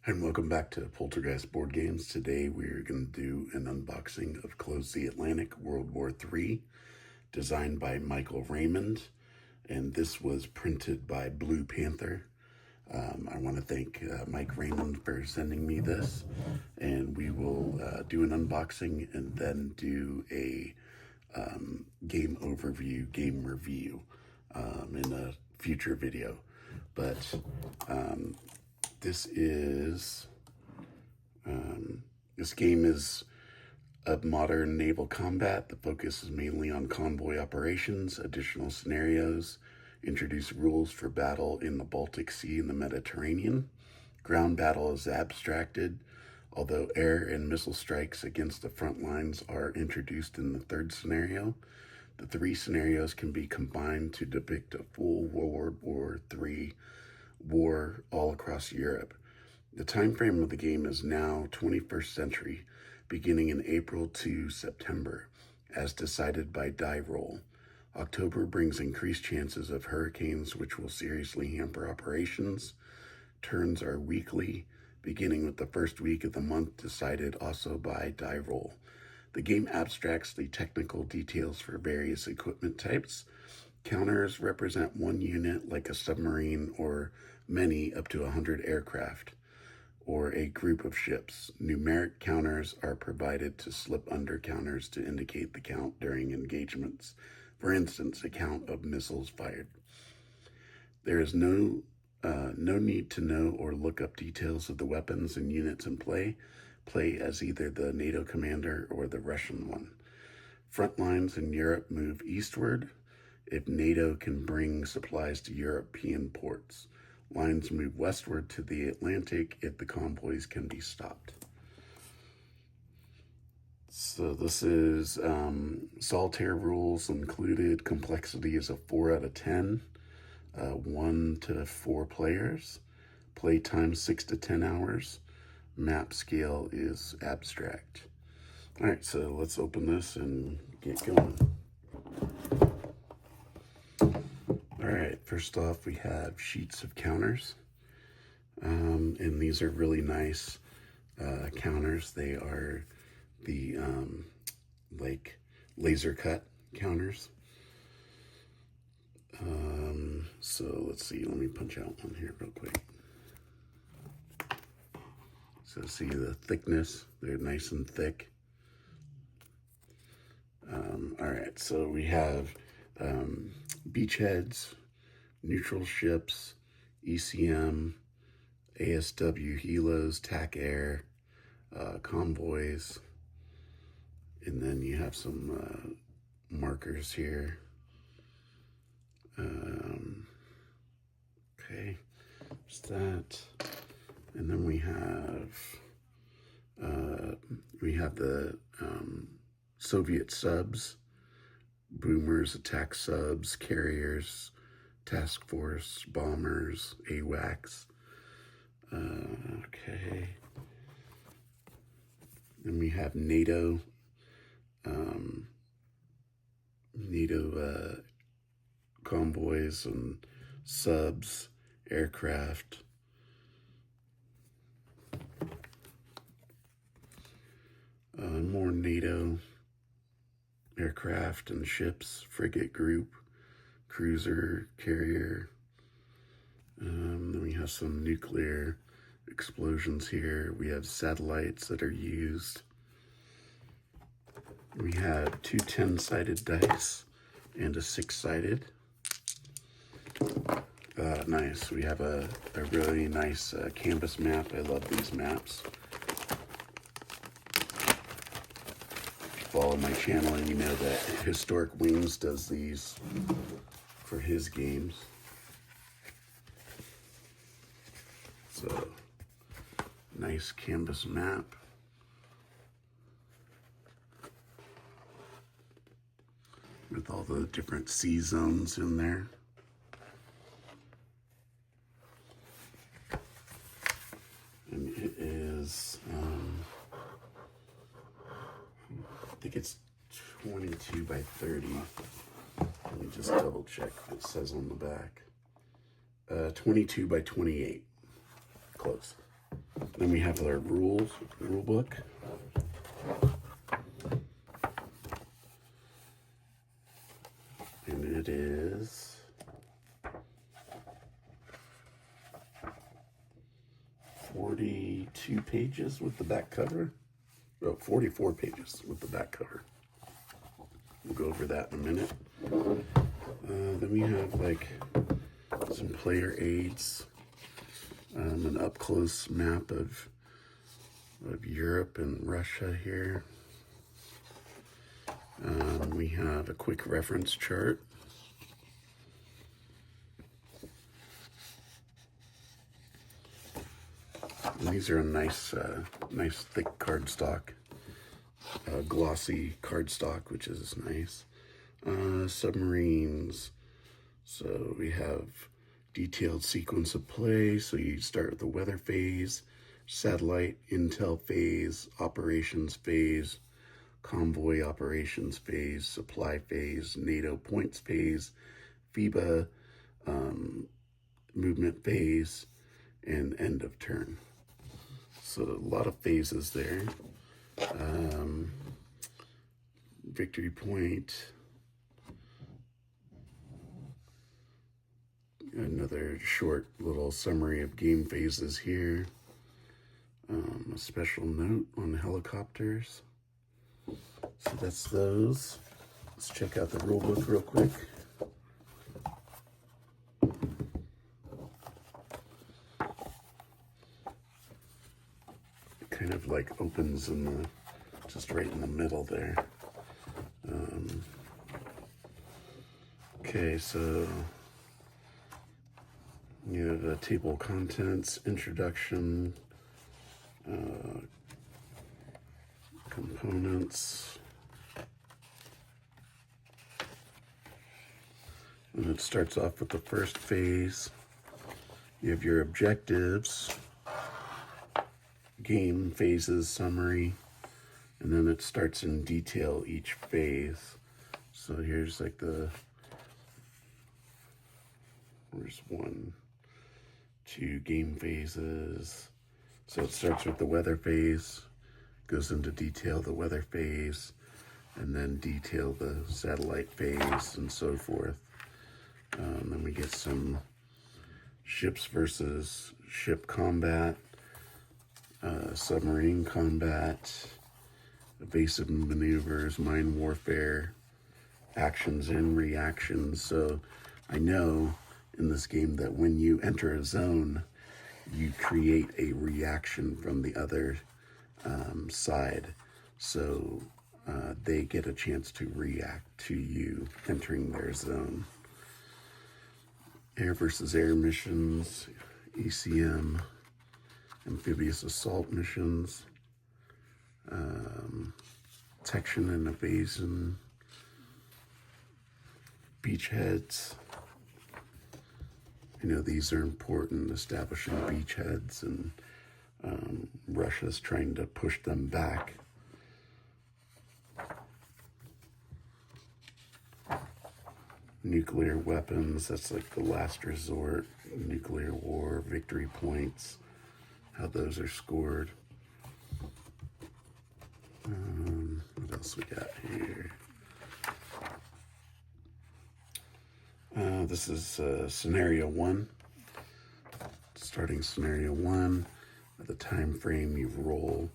And welcome back to Poltergeist Board Games. Today we're going to do an unboxing of Close the Atlantic World War III, designed by Michael Raymond, and this was printed by Blue Panther. I want to thank Mike Raymond for sending me this, and we will do an unboxing and then do a game overview, game review in a future video. But this game is of modern naval combat. The focus is mainly on convoy operations, additional scenarios, introduce rules for battle in the Baltic Sea and the Mediterranean. Ground battle is abstracted, although air and missile strikes against the front lines are introduced in the third scenario. The three scenarios can be combined to depict a full World War III war all across Europe. The time frame of the game is now 21st century, beginning in April to September, as decided by die roll. October brings increased chances of hurricanes, which will seriously hamper operations. Turns are weekly, beginning with the first week of the month, decided also by die roll. The game abstracts the technical details for various equipment types. Counters represent one unit, like a submarine, or many up to 100 aircraft, or a group of ships. Numeric counters are provided to slip under counters to indicate the count during engagements. For instance, a count of missiles fired. There is no need to know or look up details of the weapons and units in play. Play as either the NATO commander or the Russian one. Front lines in Europe move eastward if NATO can bring supplies to European ports. Lines move westward to the Atlantic if the convoys can be stopped. So this is solitaire rules included. Complexity is a 4 out of 10, 1 to 4 players. Play time 6 to 10 hours. Map scale is abstract. All right, so let's open this and get going. All right, first off, we have sheets of counters. And these are really nice counters. They are the like laser cut counters. So let's see, let me punch out one here real quick. So see the thickness, they're nice and thick. All right, so we have beachheads, neutral ships, ECM, ASW helos, TAC air, convoys, and then you have some markers here. Okay, there's that. And then we have the Soviet subs, boomers, attack subs, carriers, task force, bombers, AWACS. Okay. Then we have NATO convoys and subs, aircraft. More NATO aircraft and ships, frigate group, cruiser, carrier. Then we have some nuclear explosions here. We have satellites that are used. We have two 10-sided dice and a 6-sided. Nice. We have a really nice canvas map. I love these maps. Follow my channel and you know that Historic Wings does these for his games. So, nice canvas map. With all the different sea zones in there. And it is, I think it's 22 by 30. Let me just double check what it says on the back. 22 by 28. Close. Then we have our rule book. And it is 42 pages with the back cover. Oh, 44 pages with the back cover. We'll go over that in a minute. Then we have like some player aids, an up-close map of Europe and Russia here. We have a quick reference chart. And these are a nice thick cardstock, glossy cardstock, which is nice. Submarines. So we have detailed sequence of play. So you start with the weather phase, satellite intel phase, operations phase, convoy operations phase, supply phase, NATO points phase, FIBA movement phase, and end of turn. So a lot of phases there. Victory point. Another short little summary of game phases here. A special note on helicopters. So that's those. Let's check out the rule book real quick. It kind of like opens in the, just right in the middle there. Okay, so you have a table of contents, introduction, components, and it starts off with the first phase. You have your objectives, game phases, summary, and then it starts in detail each phase. So here's like there's 1, 2 game phases. So it starts with the weather phase, goes into detail the weather phase, and then detail the satellite phase, and so forth. Then we get some ships versus ship combat, submarine combat, evasive maneuvers, mine warfare, actions and reactions. So I know in this game that when you enter a zone, you create a reaction from the other side. So they get a chance to react to you entering their zone. Air versus air missions, ECM, amphibious assault missions, detection and evasion, beachheads. You know, these are important, establishing beachheads, and Russia's trying to push them back. Nuclear weapons, that's like the last resort. Nuclear war, victory points, how those are scored. What else we got here? This is scenario 1. Starting scenario 1. At the time frame, you roll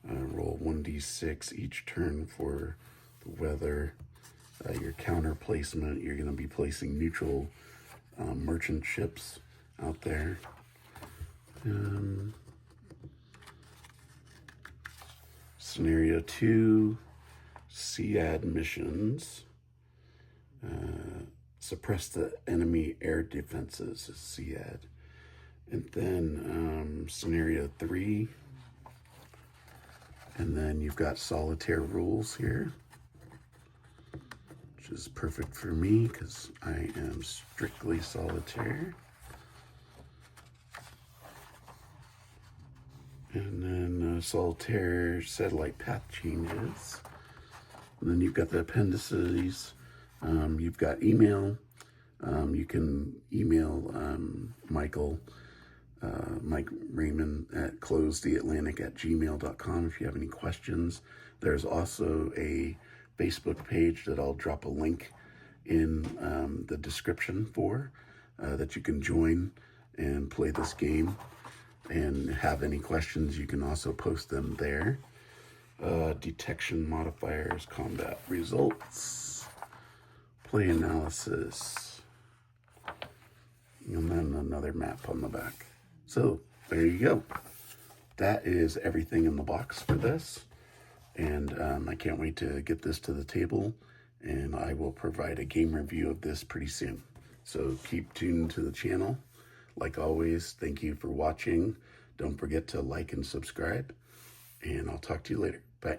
1d6 each turn for the weather. Your counter placement, you're going to be placing neutral merchant ships out there. Scenario 2, SEAD missions. Suppress the enemy air defenses, SEAD. And then scenario 3. And then you've got solitaire rules here, which is perfect for me because I am strictly solitaire. And then solitaire satellite path changes. And then you've got the appendices. You've got email. You can email Michael Mike Raymond at closetheatlantic@gmail.com if you have any questions. There's also a Facebook page that I'll drop a link in the description for that you can join and play this game. And have any questions, you can also post them there. Detection modifiers, combat results, play analysis, and then another map on the back. So there you go. That is everything in the box for this. And I can't wait to get this to the table, and I will provide a game review of this pretty soon. So keep tuned to the channel. Like always, thank you for watching. Don't forget to like and subscribe, and I'll talk to you later. Bye.